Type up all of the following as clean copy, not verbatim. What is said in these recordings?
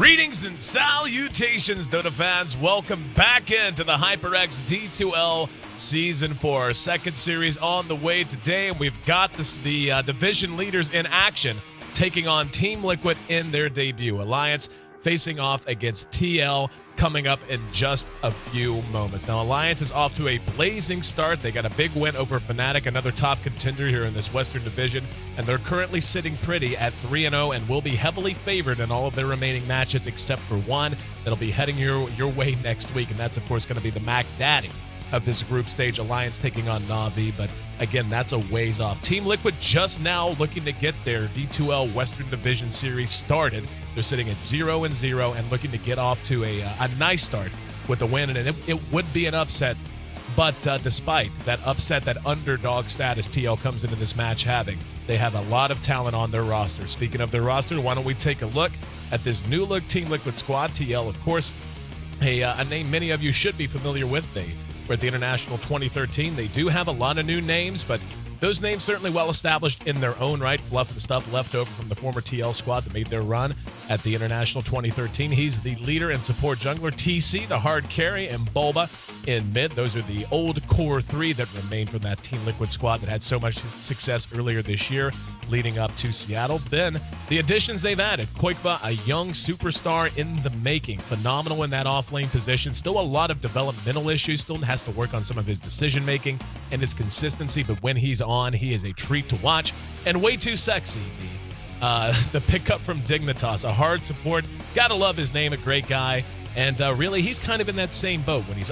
Greetings and salutations, Dota fans. Welcome back into the HyperX D2L Season 4. Our second series on the way today, and we've got the division leaders in action, taking on Team Liquid in their debut. Alliance facing off against TL coming up in just a few moments. Now, Alliance is off to a blazing start. They got a big win over Fnatic, another top contender here in this Western Division, and they're currently sitting pretty at 3-0 and will be heavily favored in all of their remaining matches except for one that'll be heading your way next week, and that's, of course, going to be the Mac Daddy of this group stage. Alliance taking on Na'Vi, but again, that's a ways off. Team Liquid just now looking to get their D2L Western Division Series started. They're sitting at 0-0 and looking to get off to a nice start with a win, and it would be an upset, but despite that upset, that underdog status TL comes into this match having, they have a lot of talent on their roster. Speaking of their roster, why don't we take a look at this new look Team Liquid squad. TL, of course, a name many of you should be familiar with. They were at the International 2013. They do have a lot of new names, but those names certainly well established in their own right. Fluff and stuff left over from the former TL squad that made their run at the International 2013. He's the leader and support jungler. TC, the hard carry, and Bulba in mid. Those are the old core three that remained from that Team Liquid squad that had so much success earlier this year leading up to Seattle. Then the additions they've added. Koikva, a young superstar in the making. Phenomenal in that off-lane position. Still a lot of developmental issues. Still has to work on some of his decision-making and his consistency, but when he's on, he is a treat to watch. And way too sexy, the pickup from Dignitas, a hard support. Gotta love his name, a great guy. And really, he's kind of in that same boat. When he's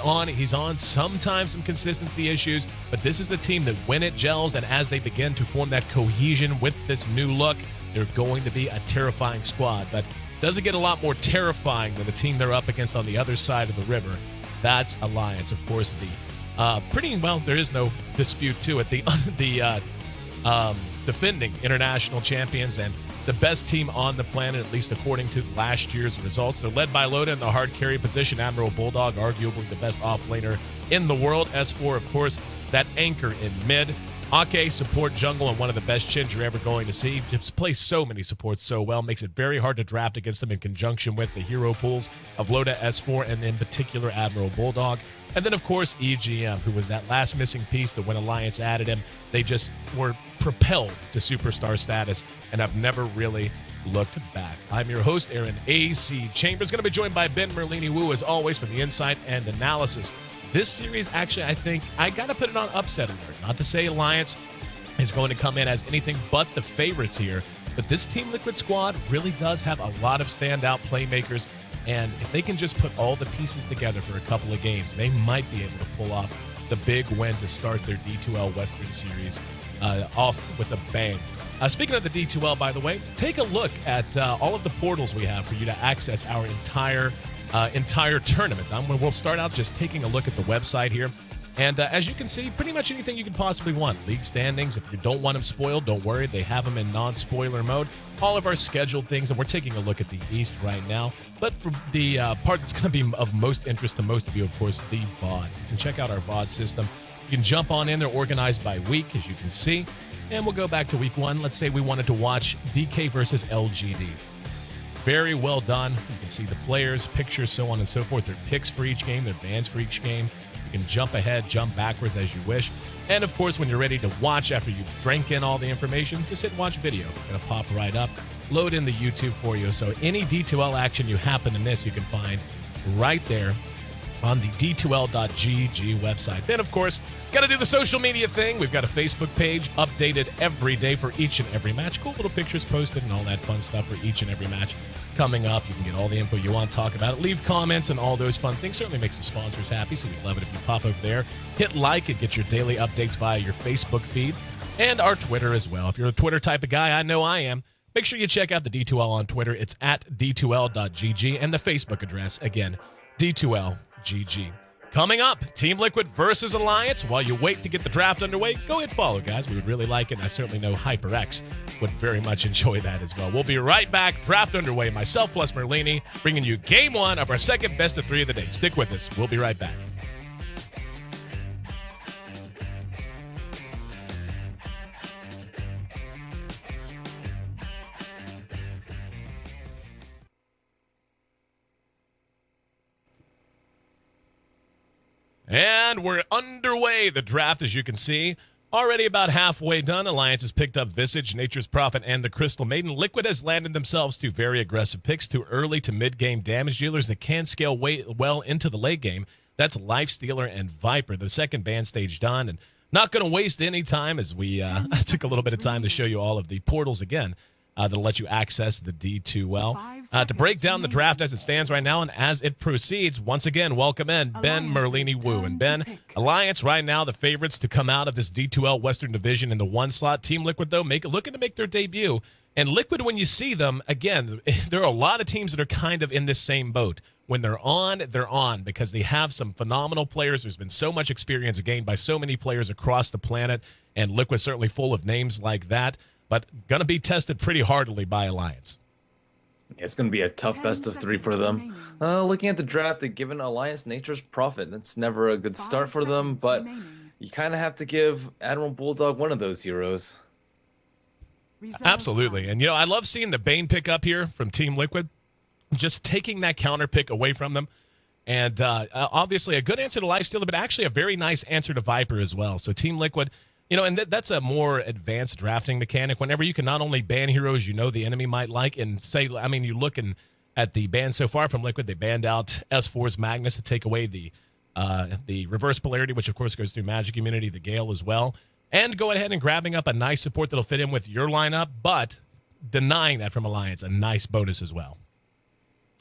on. Sometimes some consistency issues, but this is a team that when it gels and as they begin to form that cohesion with this new look, they're going to be a terrifying squad. But does it get a lot more terrifying than the team they're up against on the other side of the river? That's Alliance, of course. There is no dispute to it. The defending international champions and the best team on the planet, at least according to last year's results. They're led by Loda in the hard carry position. Admiral Bulldog, arguably the best offlaner in the world. S4, of course, that anchor in mid. Ake, support jungle, and one of the best chins you're ever going to see. Just plays so many supports so well. Makes it very hard to draft against them in conjunction with the hero pools of Loda, S4, and in particular Admiral Bulldog. And then, of course, EGM, who was that last missing piece that when Alliance added him, they just were propelled to superstar status and have never really looked back. I'm your host, Aaron A.C. Chambers, going to be joined by Ben Merlini-Wu, as always, for the insight and analysis. This series, actually, I think I got to put it on upset alert. Not to say Alliance is going to come in as anything but the favorites here, but this Team Liquid squad really does have a lot of standout playmakers, and if they can just put all the pieces together for a couple of games, they might be able to pull off the big win to start their D2L Western Series off with a bang. Speaking of the D2L, by the way, take a look at all of the portals we have for you to access our entire tournament. We'll start out just taking a look at the website here. And as you can see, pretty much anything you could possibly want. League standings, if you don't want them spoiled, don't worry. They have them in non-spoiler mode. All of our scheduled things, and we're taking a look at the East right now. But for the part that's going to be of most interest to most of you, of course, the VODs. You can check out our VOD system. You can jump on in. They're organized by week, as you can see. And we'll go back to week one. Let's say we wanted to watch DK versus LGD. Very well done. You can see the players, pictures, so on and so forth. Their picks for each game, their bans for each game. You can jump ahead, jump backwards as you wish. And of course, when you're ready to watch after you've drank in all the information, just hit watch video. It's going to pop right up, load in the YouTube for you. So any D2L action you happen to miss, you can find right there on the D2L.gg website. Then, of course, got to do the social media thing. We've got a Facebook page updated every day for each and every match. Cool little pictures posted and all that fun stuff for each and every match coming up. You can get all the info you want to talk about it. Leave comments and all those fun things. Certainly makes the sponsors happy, so we'd love it if you pop over there. Hit like and get your daily updates via your Facebook feed and our Twitter as well. If you're a Twitter type of guy, I know I am. Make sure you check out the D2L on Twitter. It's at D2L.gg, and the Facebook address, again, D2L.gg. Coming up, Team Liquid versus Alliance. While you wait to get the draft underway, go hit follow, guys. We would really like it, and I certainly know HyperX would very much enjoy that as well. We'll be right back. Draft underway. Myself plus Merlini, bringing you game one of our second best of three of the day. Stick with us. We'll be right back. And we're underway. The draft, as you can see, already about halfway done. Alliance has picked up Visage, Nature's Prophet, and the Crystal Maiden. Liquid has landed themselves two very aggressive picks, two early to mid-game damage dealers that can scale well into the late game. That's Lifestealer and Viper. The second band stage done, and not going to waste any time as we took a little bit of time to show you all of the portals again. That'll let you access the D2L. To break down the draft as it stands right now and as it proceeds, once again, welcome in Ben Merlini Wu. And Ben, Alliance right now, the favorites to come out of this D2L Western Division in the 1 slot. Team Liquid, though, looking to make their debut. And Liquid, when you see them, again, there are a lot of teams that are kind of in this same boat. When they're on because they have some phenomenal players. There's been so much experience gained by so many players across the planet, and Liquid's certainly full of names like that. But going to be tested pretty hardly by Alliance. It's going to be a tough best of 3 for them. Looking at the draft, they've given Alliance Nature's Prophet. That's never a good start for them, but you kind of have to give Admiral Bulldog one of those heroes. Absolutely. And, I love seeing the Bane pick up here from Team Liquid, just taking that counter pick away from them. And obviously a good answer to Lifestealer, but actually a very nice answer to Viper as well. So Team Liquid, and that's a more advanced drafting mechanic. Whenever you can not only ban heroes the enemy might like, and say, you look at the ban so far from Liquid, they banned out S4's Magnus to take away the reverse polarity, which of course goes through Magic Immunity, the Gale as well, and go ahead and grabbing up a nice support that'll fit in with your lineup, but denying that from Alliance, a nice bonus as well.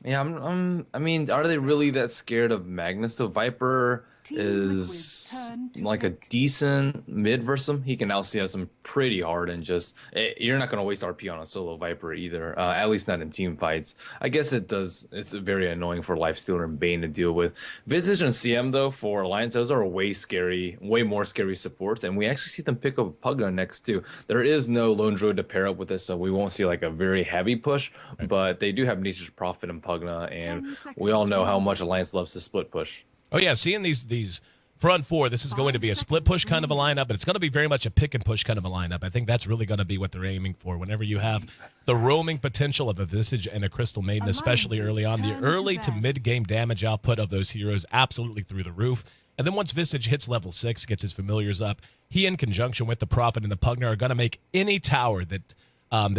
Yeah, I mean, are they really that scared of Magnus? The Viper is like a decent mid versus him. He can outCS him pretty hard, and you're not going to waste RP on a solo Viper either, at least not in team fights. I guess it's very annoying for Lifestealer and Bane to deal with. Visage and CM, though, for Alliance, those are way more scary supports, and we actually see them pick up Pugna next, too. There is no Lone Druid to pair up with this, so we won't see like a very heavy push, but they do have Nature's Prophet and Pugna, and we all know how much Alliance loves to split push. Oh, yeah, seeing these front four, this is going to be a split push kind of a lineup, but it's going to be very much a pick and push kind of a lineup. I think that's really going to be what they're aiming for. Whenever you have the roaming potential of a Visage and a Crystal Maiden, especially early on, the early to mid-game damage output of those heroes absolutely through the roof. And then once Visage hits level 6, gets his familiars up, he in conjunction with the Prophet and the Pugna are going to make any tower that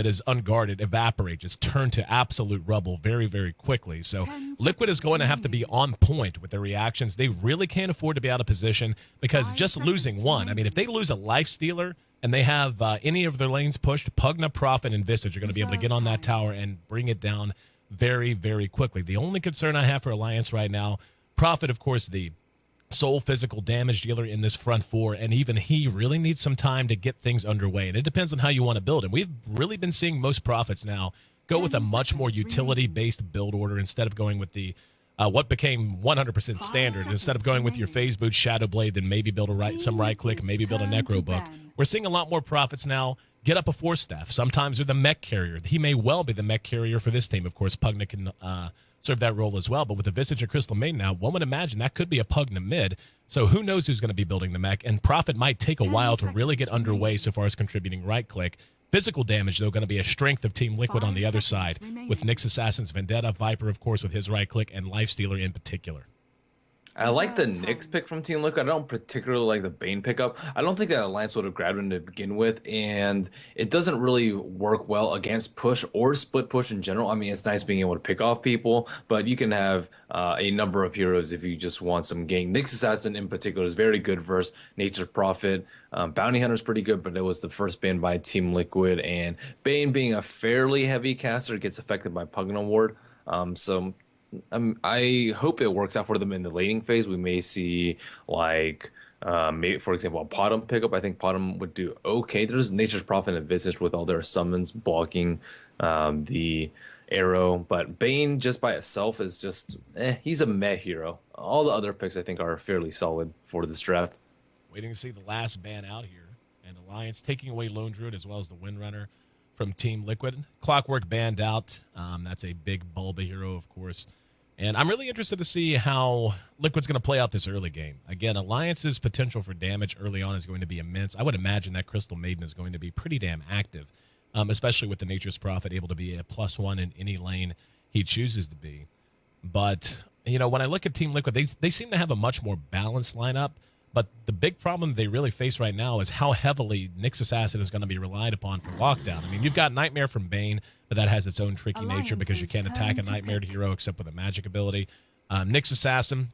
is unguarded evaporate, just turn to absolute rubble very, very quickly. So Liquid is going to have to be on point with their reactions. They really can't afford to be out of position because just losing one, if they lose a Lifestealer and they have any of their lanes pushed, Pugna, Prophet, and Visage are going to be able to get on that tower and bring it down very, very quickly. The only concern I have for Alliance right now, Prophet, of course, the sole physical damage dealer in this front four, and even he really needs some time to get things underway, and it depends on how you want to build him. We've really been seeing most Prophets now go with a much more utility-based build order instead of going with the what became 100% standard. Instead of going with your Phase Boot Shadow Blade, then maybe build some right click, maybe build a Necro Book. We're seeing a lot more Prophets now get up a Force Staff. Sometimes they're the mech carrier. He may well be the mech carrier for this team. Of course, Pugna can serve that role as well. But with the Visage and Crystal Maiden now, one would imagine that could be a Pugna mid. So who knows who's going to be building the mech. And Prophet might take a while to really get underway so far as contributing right click. Physical damage, though, going to be a strength of Team Liquid on the other side with Nyx Assassin's Vendetta, Viper, of course, with his right click, and Lifestealer in particular. I like the Nyx pick from Team Liquid. I don't particularly like the Bane pickup. I don't think that Alliance would have grabbed him to begin with, and it doesn't really work well against push or split push in general. It's nice being able to pick off people, but you can have a number of heroes if you just want some gang. Nyx Assassin in particular is very good versus Nature's Prophet. Bounty Hunter is pretty good, but it was the first ban by Team Liquid, and Bane being a fairly heavy caster gets affected by Pugna Ward. I hope it works out for them in the laning phase. We may see maybe, for example, a Potom pickup. I think Potom would do okay. There's Nature's Prophet and Visage with all their summons blocking the arrow, but Bane just by itself is just he's a meh hero. All the other picks I think are fairly solid for this draft. Waiting to see the last ban out here, and Alliance taking away Lone Druid as well as the Windrunner from Team Liquid. Clockwork banned out. That's a big Bulba hero, of course. And I'm really interested to see how Liquid's going to play out this early game. Again, Alliance's potential for damage early on is going to be immense. I would imagine that Crystal Maiden is going to be pretty damn active, especially with the Nature's Prophet able to be a +1 in any lane he chooses to be. But, when I look at Team Liquid, they seem to have a much more balanced lineup. But the big problem they really face right now is how heavily Nyx Assassin is going to be relied upon for lockdown. I mean, you've got Nightmare from Bane, but that has its own tricky nature because you can't attack a Nightmare hero except with a magic ability. Nyx Assassin,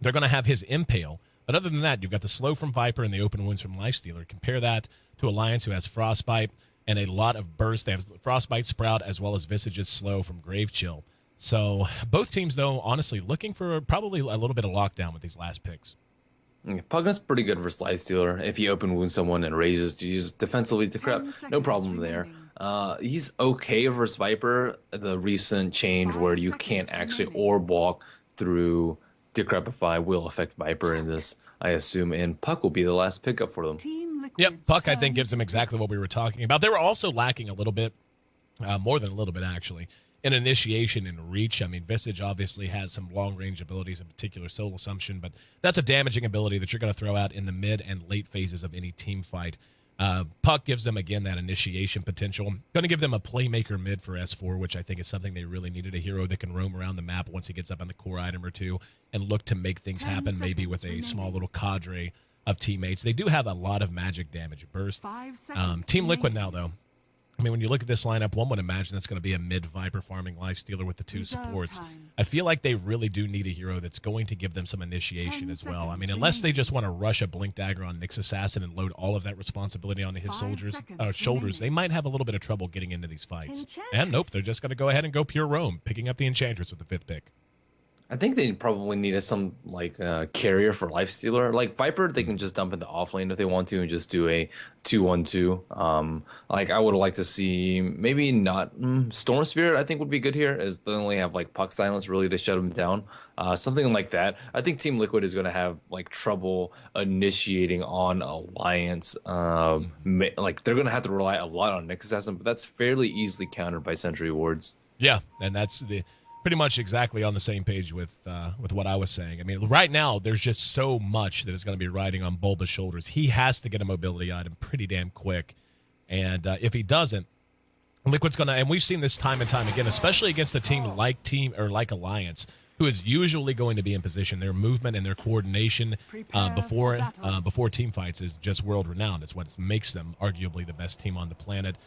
they're going to have his Impale. But other than that, you've got the Slow from Viper and the Open Wounds from Lifestealer. Compare that to Alliance, who has Frostbite and a lot of burst. They have Frostbite, Sprout, as well as Visage's Slow from Grave Chill. So both teams, though, honestly, looking for probably a little bit of lockdown with these last picks. Pugna's pretty good versus Lifestealer. If you open wound someone and raises, you use defensively to crap, no problem there. He's okay versus Viper. The recent change where you can't actually orb walk through Decrepify will affect Viper in this, I assume, and Puck will be the last pickup for them. Yep, Puck, I think, gives them exactly what we were talking about. They were also lacking a little bit, more than a little bit, actually, in initiation and reach. I mean, Visage obviously has some long-range abilities, in particular Soul Assumption, but that's a damaging ability that you're going to throw out in the mid and late phases of any team fight. Puck gives them, again, that initiation potential. Going to give them a playmaker mid for S4, which I think is something they really needed, a hero that can roam around the map once he gets up on the core item or two and look to make things happen, maybe with a small little cadre of teammates. They do have a lot of magic damage burst. Team Liquid now, though. I mean, when you look at this lineup, one would imagine that's going to be a mid-Viper farming Lifestealer with the two supports. I feel like they really do need a hero that's going to give them some initiation as well. I mean, unless they just want to rush a Blink Dagger on Nyx Assassin and load all of that responsibility onto his shoulders, they might have a little bit of trouble getting into these fights. And nope, they're just going to go ahead and go pure roam, picking up the Enchantress with the 5th pick. I think they probably needed some carrier for Lifestealer. Like Viper, they can just dump in the off lane if they want to and just do a 2-1-2. I would like to see maybe not Storm Spirit. I think would be good here, as they only have Puck Silence really to shut them down. Something like that. I think Team Liquid is going to have trouble initiating on Alliance. They're going to have to rely a lot on Nyx Assassin, but that's fairly easily countered by Sentry Wards. Yeah, and that's pretty much exactly on the same page with what I was saying. I mean, right now, there's just so much that is going to be riding on Bulba's shoulders. He has to get a mobility item pretty damn quick. And if he doesn't, Liquid's going to, and we've seen this time and time again, especially against a team like Alliance, who is usually going to be in position. Their movement and their coordination before team fights is just world-renowned. It's what makes them arguably the best team on the planet.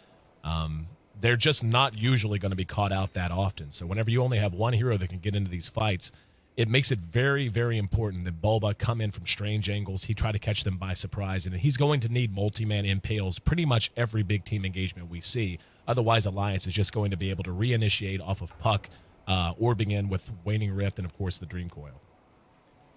They're just not usually going to be caught out that often. So whenever you only have one hero that can get into these fights, it makes it very, very important that Bulba come in from strange angles. He try to catch them by surprise, and he's going to need multi-man impales pretty much every big team engagement we see. Otherwise, Alliance is just going to be able to reinitiate off of Puck, orbing in with Waning Rift and, of course, the Dream Coil.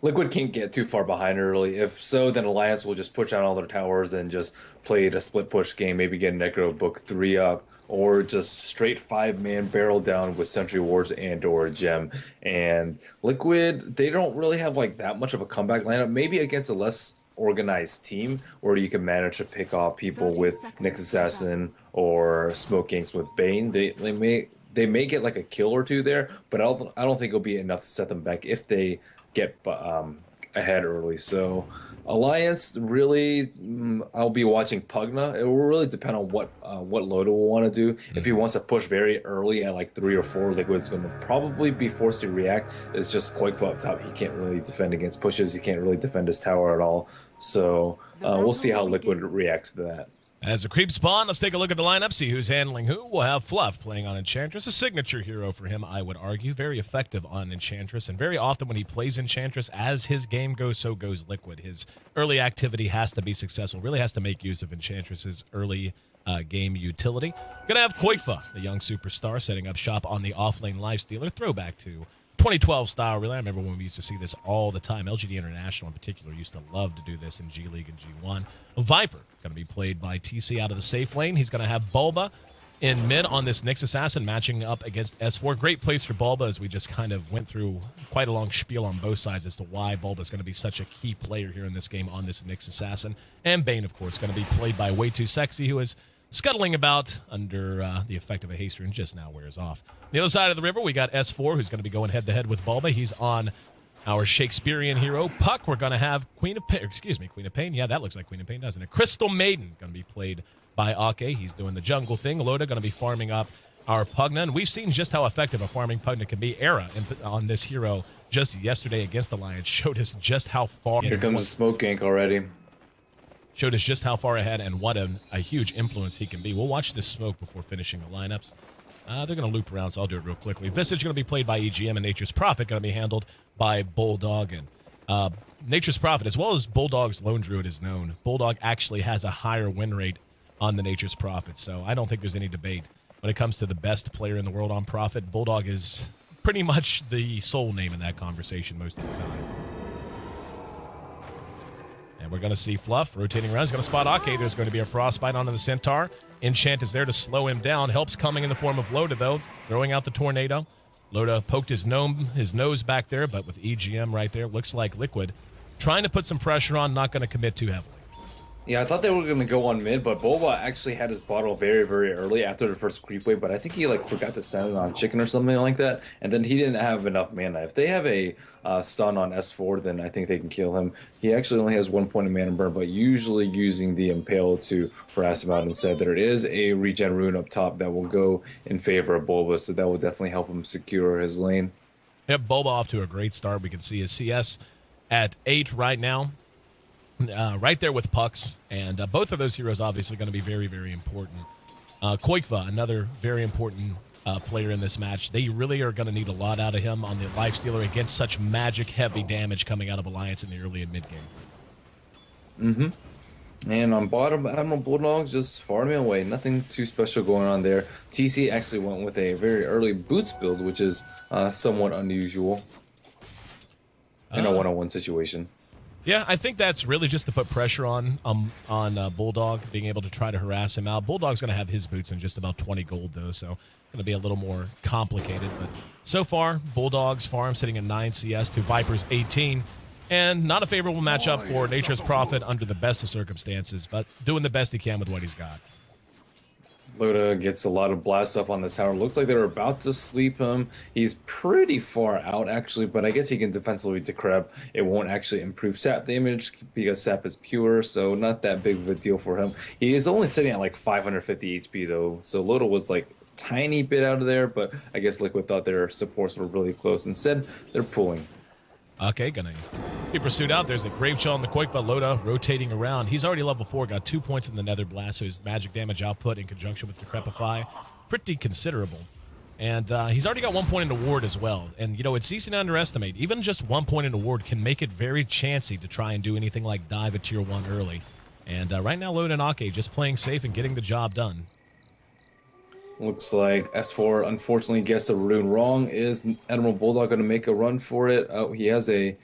Liquid can't get too far behind early. If so, then Alliance will just push out all their towers and just play a split push game, maybe get Necro Book 3 up, or just straight 5-man barrel down with Sentry Wards and or Gem. And Liquid, they don't really have that much of a comeback lineup. Maybe against a less organized team where you can manage to pick off people with Nyx Assassin or Smoke Ganks with Bane. They may get a kill or two there, but I don't think it'll be enough to set them back if they get ahead early. So Alliance, really, I'll be watching Pugna. It will really depend on what Loda will want to do. If he wants to push very early at 3 or 4, Liquid's going to probably be forced to react. It's just Koiku up top. He can't really defend against pushes. He can't really defend his tower at all. So we'll see how Liquid reacts to that. As the creep spawn, let's take a look at the lineup, see who's handling who. We'll have Fluff playing on Enchantress, a signature hero for him, I would argue. Very effective on Enchantress, and very often when he plays Enchantress, as his game goes, so goes Liquid. His early activity has to be successful, really has to make use of Enchantress's early game utility. Gonna have Koiku, the young superstar, setting up shop on the offlane Lifestealer, throwback to 2012 style, really. I remember when we used to see this all the time. LGD International in particular used to love to do this in G League and G1. Viper, going to be played by TC out of the safe lane. He's going to have Bulba in mid on this Nyx Assassin matching up against S4. Great place for Bulba, as we just kind of went through quite a long spiel on both sides as to why Bulba is going to be such a key player here in this game on this Nyx Assassin. And Bane, of course, going to be played by Way Too Sexy, who is scuttling about under the effect of a haste rune, just now wears off. The other side of the river, we got S4, who's going to be going head-to-head with Bulba. He's on our Shakespearean hero, Puck. We're going to have Queen of Pain. Yeah, that looks like Queen of Pain, doesn't it? Crystal Maiden, going to be played by Ake. He's doing the jungle thing. Loda going to be farming up our Pugna, and we've seen just how effective a farming Pugna can be. Era on this hero just yesterday against Alliance showed us just how far. Here comes the smoke gank already. Showed us just how far ahead and what a huge influence he can be. We'll watch this smoke before finishing the lineups. They're going to loop around, so I'll do it real quickly. Visage going to be played by EGM, and Nature's Prophet going to be handled by Bulldog. And Nature's Prophet, as well as Bulldog's Lone Druid is known, Bulldog actually has a higher win rate on the Nature's Prophet, so I don't think there's any debate. When it comes to the best player in the world on Prophet, Bulldog is pretty much the sole name in that conversation most of the time. And we're going to see Fluff rotating around. He's going to spot Ake. There's going to be a Frostbite onto the Centaur. Enchant is there to slow him down. Help's coming in the form of Loda, though, throwing out the Tornado. Loda poked his nose back there, but with EGM right there, looks like Liquid trying to put some pressure on, not going to commit too heavily. Yeah, I thought they were going to go on mid, but Boba actually had his bottle very, very early after the first creep wave, but I think he forgot to send it on chicken or something like that, and then he didn't have enough mana. If they have a stun on S4, then I think they can kill him. He actually only has 1 point of mana burn, but usually using the Impale to harass him out instead. There is a regen rune up top that will go in favor of Boba, so that will definitely help him secure his lane. Yep, Boba off to a great start. We can see his CS at 8 right now. Right there with Pucks, and both of those heroes obviously going to be very, very important. Koikva, another very important player in this match. They really are going to need a lot out of him on the Lifestealer against such magic-heavy damage coming out of Alliance in the early and mid-game. And on bottom, Admiral Bulldog just farming away. Nothing too special going on there. TC actually went with a very early Boots build, which is somewhat unusual in a one-on-one situation. Yeah, I think that's really just to put pressure on Bulldog, being able to try to harass him out. Bulldog's going to have his boots in just about 20 gold, though, so going to be a little more complicated. But so far, Bulldog's farm sitting at 9 CS to Viper's 18, and not a favorable matchup for Nature's Prophet under the best of circumstances, but doing the best he can with what he's got. Loda gets a lot of blasts up on this tower. Looks like they're about to sleep him. He's pretty far out, actually, but I guess he can defensively decrep. It won't actually improve sap damage because sap is pure, so not that big of a deal for him. He is only sitting at like 550 HP, though, so Loda was like tiny bit out of there, but I guess Liquid thought their supports were really close. Instead, they're pulling. Okay, gonna be pursued out. There's a Grave Chill on the Koikva. Loda rotating around. He's already level 4, got 2 points in the Nether Blast, so his magic damage output in conjunction with Decrepify, pretty considerable. And he's already got 1 point into Ward as well. And, you know, it's easy to underestimate. Even just 1 point into Ward can make it very chancy to try and do anything like dive a tier 1 early. And right now, Loda and Ake just playing safe and getting the job done. Looks like S4 unfortunately gets the rune wrong. Is Admiral Bulldog going to make a run for it? Oh, he has a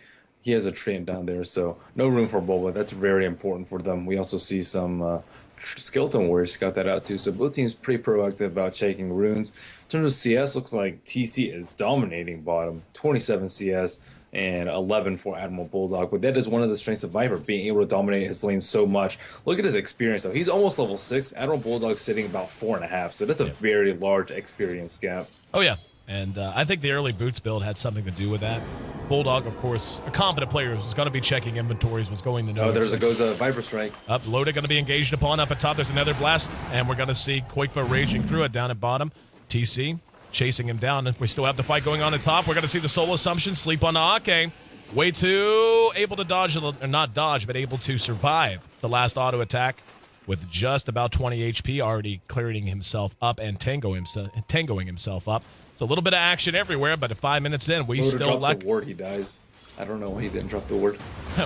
Treant down there, so no room for Bulldog. That's very important for them. We also see some Skeleton Warriors scout that out too. So both teams pretty proactive about checking runes. In terms of CS, looks like TC is dominating bottom. 27 CS and 11 for Admiral Bulldog. But that is one of the strengths of Viper, being able to dominate his lane so much. Look at his experience, though. He's almost level 6. Admiral Bulldog's sitting about 4.5, so that's a very large experience gap. Oh, yeah. And I think the early boots build had something to do with that. Bulldog, of course, a competent player who's going to be checking inventories, was going to know. Oh, goes a Viper Strike. Up, Loda going to be engaged upon. Up at top, there's another blast, and we're going to see Koikva raging through it down at bottom. TC chasing him down, and we still have the fight going on at top. We're going to see the Soul Assumption sleep on Ake. Way too able to dodge, or not dodge, but able to survive the last auto attack with just about 20 HP, already clearing himself up and tangoing himself up. So a little bit of action everywhere, but at 5 minutes in, we still lack a ward. He dies. I don't know why he didn't drop the ward.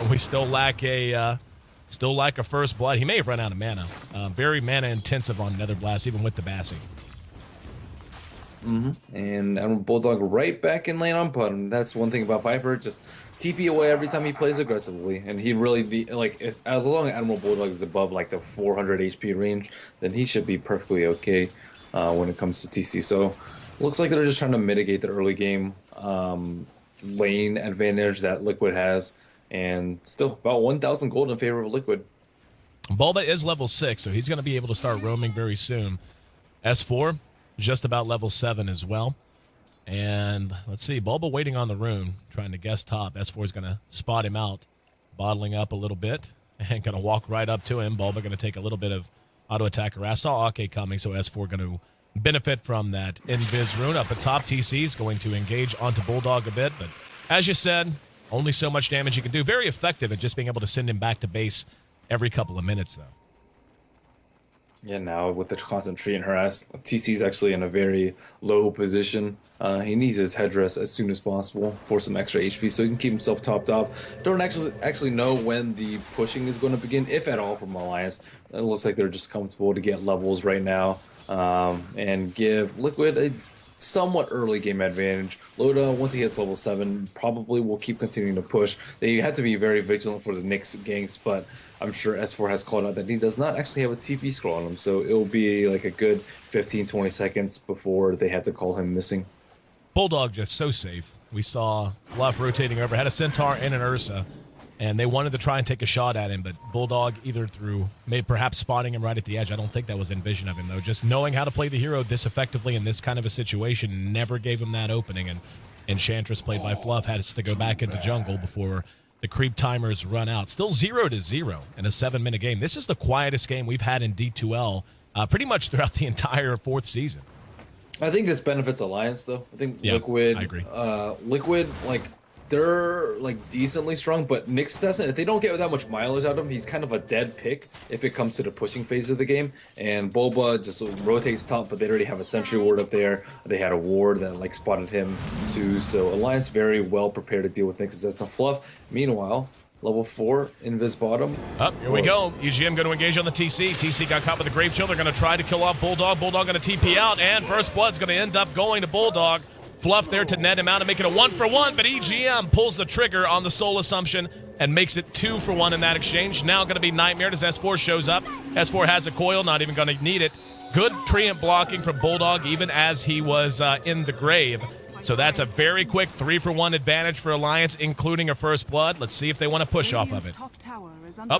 We still lack a first blood. He may have run out of mana. Very mana intensive on Nether Blast, even with the Bassi. And Admiral Bulldog right back in lane on bottom. That's one thing about Viper, just TP away every time he plays aggressively. And he really, as long as Admiral Bulldog is above like the 400 HP range, then he should be perfectly okay when it comes to TC. So looks like they're just trying to mitigate the early game lane advantage that Liquid has, and still about 1,000 gold in favor of Liquid. Bulba is level 6, so he's going to be able to start roaming very soon. S4 just about level 7 as well. And let's see, Bulba waiting on the rune, trying to guess top. S4 is going to spot him out, bottling up a little bit, and going to walk right up to him. Bulba going to take a little bit of auto attack harass. Saw Ake coming, so S4 going to benefit from that Invis rune up at top. TC is going to engage onto Bulldog a bit, but as you said, only so much damage you can do. Very effective at just being able to send him back to base every couple of minutes, though. Yeah, now with the constant tree and harass, TC's actually in a very low position. He needs his headdress as soon as possible for some extra HP so he can keep himself topped up. Don't actually know when the pushing is going to begin, if at all, from Alliance. It looks like they're just comfortable to get levels right now and give Liquid a somewhat early game advantage. Loda, once he hits level 7, probably will keep continuing to push. They have to be very vigilant for the Nyx ganks, but I'm sure S4 has called out that he does not actually have a TP scroll on him, so it'll be like a good 15-20 seconds before they have to call him missing. Bulldog just so safe. We saw Fluff rotating over, had a Centaur and an Ursa, and they wanted to try and take a shot at him, but Bulldog either through perhaps spotting him right at the edge. I don't think that was in vision of him, though. Just knowing how to play the hero this effectively in this kind of a situation never gave him that opening, and Enchantress, played by Fluff, has to go back into jungle before the creep timers run out. Still 0-0 in a 7-minute game. This is the quietest game we've had in D2L pretty much throughout the entire 4th season. I think this benefits Alliance, though. I think Liquid, I agree. Liquid, like, they're like decently strong, but Nyx doesn't. If they don't get that much mileage out of him, he's kind of a dead pick if it comes to the pushing phase of the game. And Boba just rotates top, but they already have a sentry ward up there. They had a ward that like spotted him too. So Alliance very well prepared to deal with Nyx as the Fluff. Meanwhile, level 4 Invis bottom. Here we go. EGM going to engage on the TC. TC got caught with the Grave Chill. They're going to try to kill off Bulldog. Bulldog going to TP out, and First Blood's going to end up going to Bulldog. Fluff there to net him out and make it a 1-for-1, but EGM pulls the trigger on the Soul Assumption and makes it 2-for-1 in that exchange. Now going to be Nightmare as S4 shows up. S4 has a coil, not even going to need it. Good treant blocking from Bulldog even as he was in the grave. So that's a very quick 3-for-1 advantage for Alliance, including a First Blood. Let's see if they want to push off of it.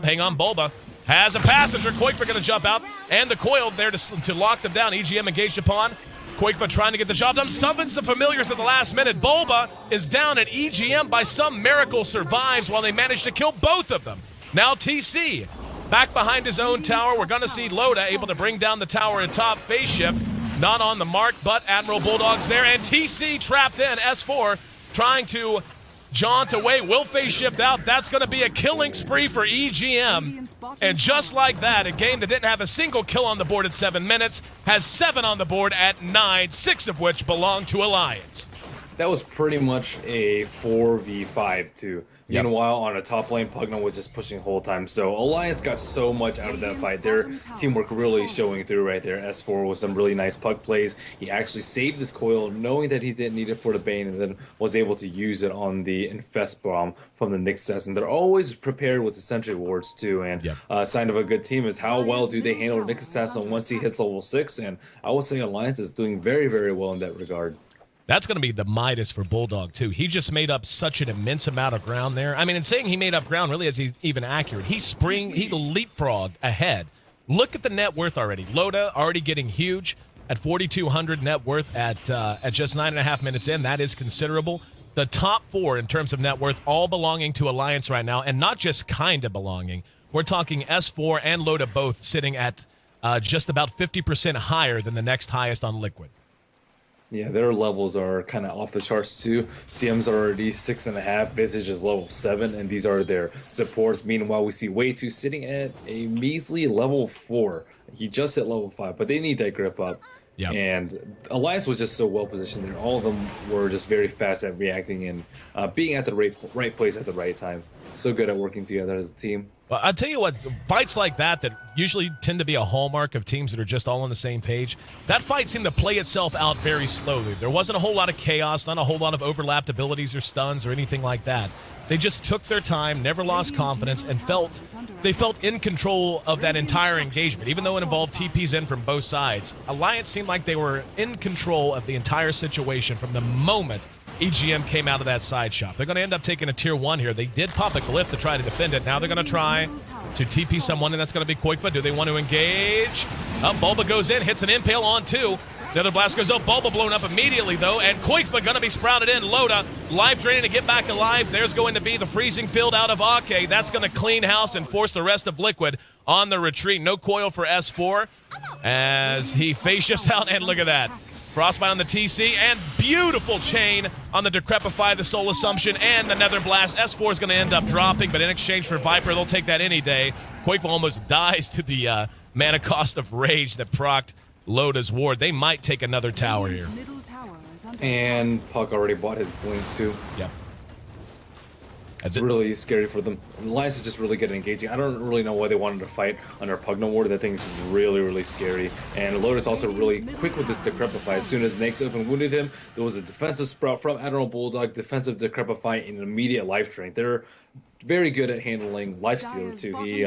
Hang on, Bulba has a passenger. Koikfa going to jump out, and the coil there to lock them down. EGM engaged upon. Koikfa trying to get the job done. Summons the familiars at the last minute. Bulba is down, and EGM by some miracle survives while they manage to kill both of them. Now TC back behind his own tower. We're going to see Loda able to bring down the tower at top. Phase shift not on the mark, but Admiral Bulldog's there, and TC trapped in. S4 trying to jaunt away. Will phase shift out. That's going to be a killing spree for EGM. And just like that, a game that didn't have a single kill on the board at 7 minutes has 7 on the board at 9, 6 of which belong to Alliance. That was pretty much a 4v5 too. Yep. Meanwhile, on a top lane, Pugna was just pushing the whole time. So Alliance got so much out of that fight. Their teamwork really showing through right there. S4 with some really nice Pug plays. He actually saved his coil, knowing that he didn't need it for the Bane, and then was able to use it on the Infest Bomb from the Nyx. And they're always prepared with the Sentry Wards too. And sign of a good team is how well do they handle Nyx Assassin once he hits level 6. And I would say Alliance is doing very, very well in that regard. That's going to be the Midas for Bulldog, too. He just made up such an immense amount of ground there. I mean, in saying he made up ground really is even accurate. He leapfrogged ahead. Look at the net worth already. Loda already getting huge at 4,200 net worth at just 9.5 minutes in. That is considerable. The top 4 in terms of net worth all belonging to Alliance right now, and not just kind of belonging. We're talking S4 and Loda both sitting at just about 50% higher than the next highest on Liquid. Yeah, their levels are kind of off the charts too. CM's already 6.5, Visage is level 7, and these are their supports. Meanwhile, we see Way2 sitting at a measly level 4. He just hit level 5, but they need that grip up. Yep. And Alliance was just so well positioned there. All of them were just very fast at reacting and being at the right place at the right time. So good at working together as a team. Well, I'll tell you what, fights like that usually tend to be a hallmark of teams that are just all on the same page. That fight seemed to play itself out very slowly. There wasn't a whole lot of chaos, not a whole lot of overlapped abilities or stuns or anything like that. They just took their time, never lost confidence, and they felt in control of that entire engagement, even though it involved TPs in from both sides. Alliance seemed like they were in control of the entire situation from the moment EGM came out of that side shop. They're going to end up taking a tier 1 here. They did pop a glyph to try to defend it. Now they're going to try to TP someone, and that's going to be Koikfa. Do they want to engage? Bulba goes in, hits an impale on 2. The other blast goes up. Bulba blown up immediately, though, and Koikfa going to be sprouted in. Loda, life draining to get back alive. There's going to be the freezing field out of Ake. That's going to clean house and force the rest of Liquid on the retreat. No coil for S4. as he face shifts out, and look at that. Frostbite on the TC, and beautiful chain on the Decrepify, the Soul Assumption, and the Nether Blast. S4 is going to end up dropping, but in exchange for Viper, they'll take that any day. Koifa almost dies to the mana cost of Rage that procced Loda's ward. They might take another tower here. And Puck already bought his blink too. Yep. It's really scary for them. Alliance is just really good at engaging. I don't really know why they wanted to fight under Pugna Ward. That thing's really, really scary. And Lotus also really quick with this Decrepify. As soon as Nake's open wounded him, there was a defensive sprout from Admiral Bulldog, defensive Decrepify, and immediate life drain. They're very good at handling Lifestealer too. He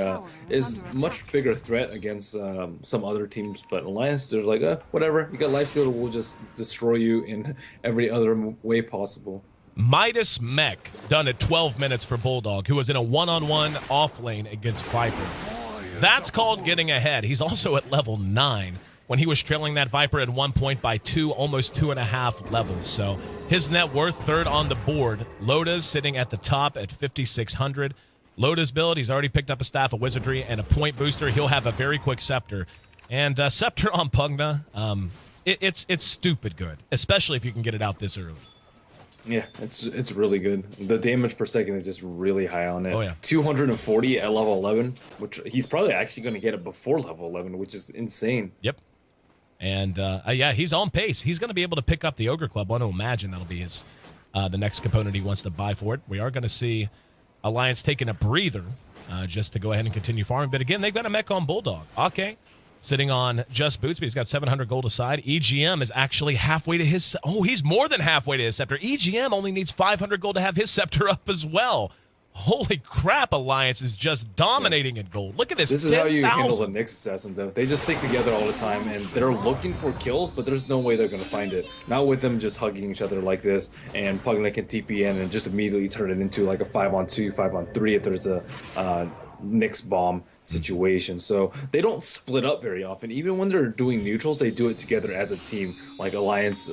is much bigger threat against some other teams, but Alliance, they're like, whatever, you got Lifestealer, we'll just destroy you in every other way possible. Midas Mech done at 12 minutes for Bulldog, who was in a one-on-one off lane against Viper. That's called getting ahead. He's also at level 9 when he was trailing that Viper at one point by almost 2.5 levels. So his net worth third on the board. Loda's sitting at the top at 5,600. Loda's build, he's already picked up a Staff of Wizardry and a point booster. He'll have a very quick Scepter. And Scepter on Pugna, it's stupid good, especially if you can get it out this early. Yeah, it's really good. The damage per second is just really high on it. Oh, yeah. 240 at level 11, which he's probably actually going to get it before level 11, which is insane. Yep. And, yeah, he's on pace. He's going to be able to pick up the Ogre Club. I want to imagine that'll be his the next component he wants to buy for it. We are going to see Alliance taking a breather just to go ahead and continue farming. But, again, they've got a mech on Bulldog. Okay. Sitting on just boots, but he's got 700 gold aside. EGM is actually halfway to his... Oh, he's more than halfway to his Scepter. EGM only needs 500 gold to have his Scepter up as well. Holy crap, Alliance is just dominating in gold. Look at this. This is how you handle the Nyx Assassin, though. They just stick together all the time, and they're looking for kills, but there's no way they're going to find it. Not with them just hugging each other like this, and Pugna can TP in and just immediately turn it into like a 5-on-2, 5-on-3 if there's a Nyx bomb situation. So they don't split up very often. Even when they're doing neutrals, they do it together as a team. Like Alliance,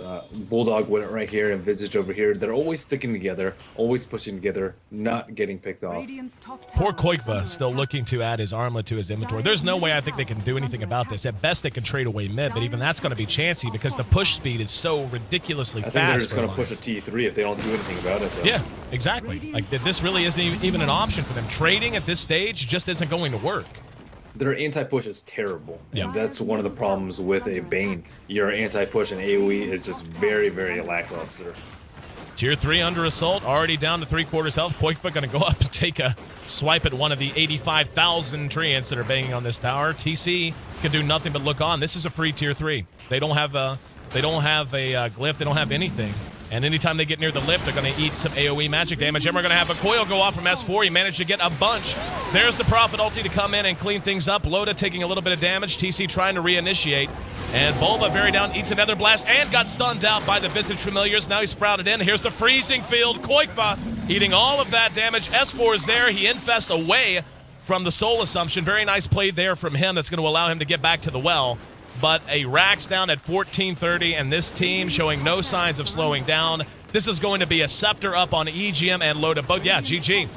Bulldog went right here and Visage over here. They're always sticking together, always pushing together, not getting picked off. Poor Koifa still looking to add his armlet to his inventory. There's no way I think they can do anything about this. At best, they can trade away mid, but even that's going to be chancy because the push speed is so ridiculously fast. I think they're just going to push a T3 if they don't do anything about it, though. Yeah, exactly. Like, this really isn't even an option for them. Trading at this stage just isn't going to work. Their anti-push is terrible. Yeah. And that's one of the problems with a Bane. Your anti-push and AoE is just very, very lackluster. Tier 3 under assault, already down to 3/4 health. Koifa going to go up and take a swipe at one of the 85,000 treants that are banging on this tower. TC can do nothing but look on. This is a free Tier 3. They don't have a glyph. They don't have anything. And anytime they get near the lip, they're going to eat some AoE magic damage. And we're going to have a coil go off from S4. He managed to get a bunch. There's the Prophet ulti to come in and clean things up. Loda taking a little bit of damage. TC trying to reinitiate. And Bulba very down, eats another blast, and got stunned out by the Visage Familiars. Now he's sprouted in. Here's the freezing field. Koifa eating all of that damage. S4 is there. He infests away from the Soul Assumption. Very nice play there from him. That's going to allow him to get back to the well. But a Rax down at 1430, and this team showing no signs of slowing down. This is going to be a Scepter up on EGM and Loda. Both, yeah, GG.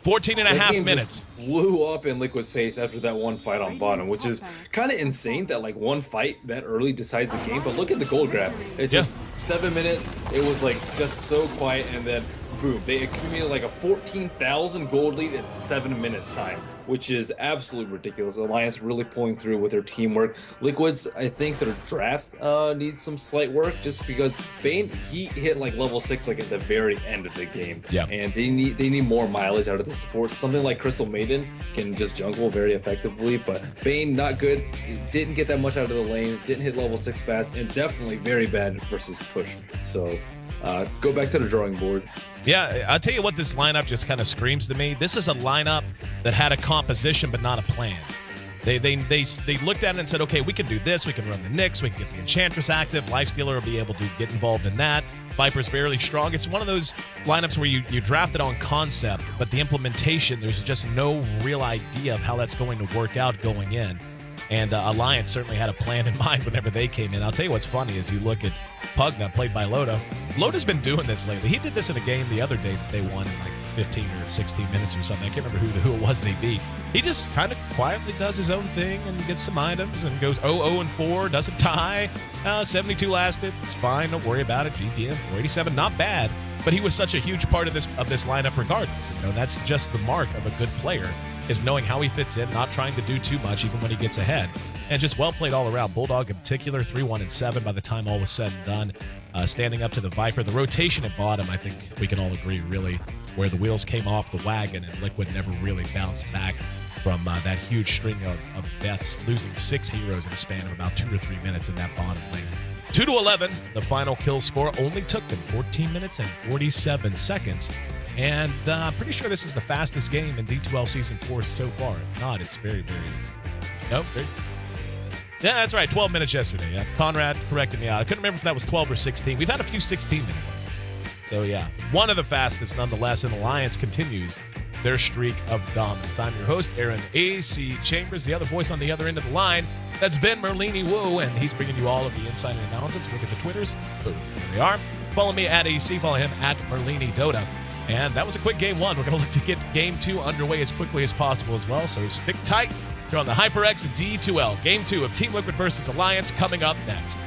14.5 minutes. Blew up in Liquid's face after that one fight on bottom, which is kind of insane that like one fight that early decides the game. But look at the gold grab. It's just 7 minutes. It was like just so quiet, and then boom, they accumulated like a 14,000 gold lead in 7 minutes time, which is absolutely ridiculous. Alliance really pulling through with their teamwork. Liquids, I think their draft needs some slight work, just because Bane, he hit like level 6 like at the very end of the game. Yeah. And they need more mileage out of the support. Something like Crystal Maiden can just jungle very effectively, but Bane not good. Didn't get that much out of the lane, didn't hit level 6 fast, and definitely very bad versus push. So go back to the drawing board. Yeah, I'll tell you what, this lineup just kind of screams to me. This is a lineup that had a composition but not a plan. They looked at it and said, okay, we can do this. We can run the Nyx. We can get the Enchantress active. Lifestealer will be able to get involved in that. Viper's fairly strong. It's one of those lineups where you draft it on concept, but the implementation, there's just no real idea of how that's going to work out going in. And Alliance certainly had a plan in mind whenever they came in. I'll tell you what's funny is you look at Pugna, played by Loda. Loda's been doing this lately. He did this in a game the other day that they won in like 15 or 16 minutes or something. I can't remember who it was they beat. He just kind of quietly does his own thing and gets some items and goes 0-0-4, doesn't tie. 72 last hits. It's fine. Don't worry about it. GPM 487, not bad. But he was such a huge part of this lineup regardless. That's just the mark of a good player, is knowing how he fits in, not trying to do too much even when he gets ahead. And just well played all around. Bulldog in particular, 3-1-7 by the time all was said and done. Standing up to the Viper. The rotation at bottom, I think we can all agree, really, where the wheels came off the wagon and Liquid never really bounced back from that huge string of deaths, losing 6 heroes in a span of about 2 or 3 minutes in that bottom lane. 2-11, the final kill score, only took them 14 minutes and 47 seconds. And pretty sure this is the fastest game in D2L Season 4 so far. If not, it's very, very... Nope. Yeah, that's right. 12 minutes yesterday. Yeah. Conrad corrected me out. I couldn't remember if that was 12 or 16. We've had a few 16-minute ones. So, yeah, one of the fastest nonetheless. And Alliance continues their streak of dominance. I'm your host, Aaron A.C. Chambers. The other voice on the other end of the line, that's Ben Merlini Wu, and he's bringing you all of the insight and analysis. Look at the Twitters. Boom, there they are. Follow me at AC. Follow him at Merlini Dota. And that was a quick game one. We're going to look to get game two underway as quickly as possible as well. So stick tight. You're on the HyperX D2L. Game 2 of Team Liquid versus Alliance coming up next.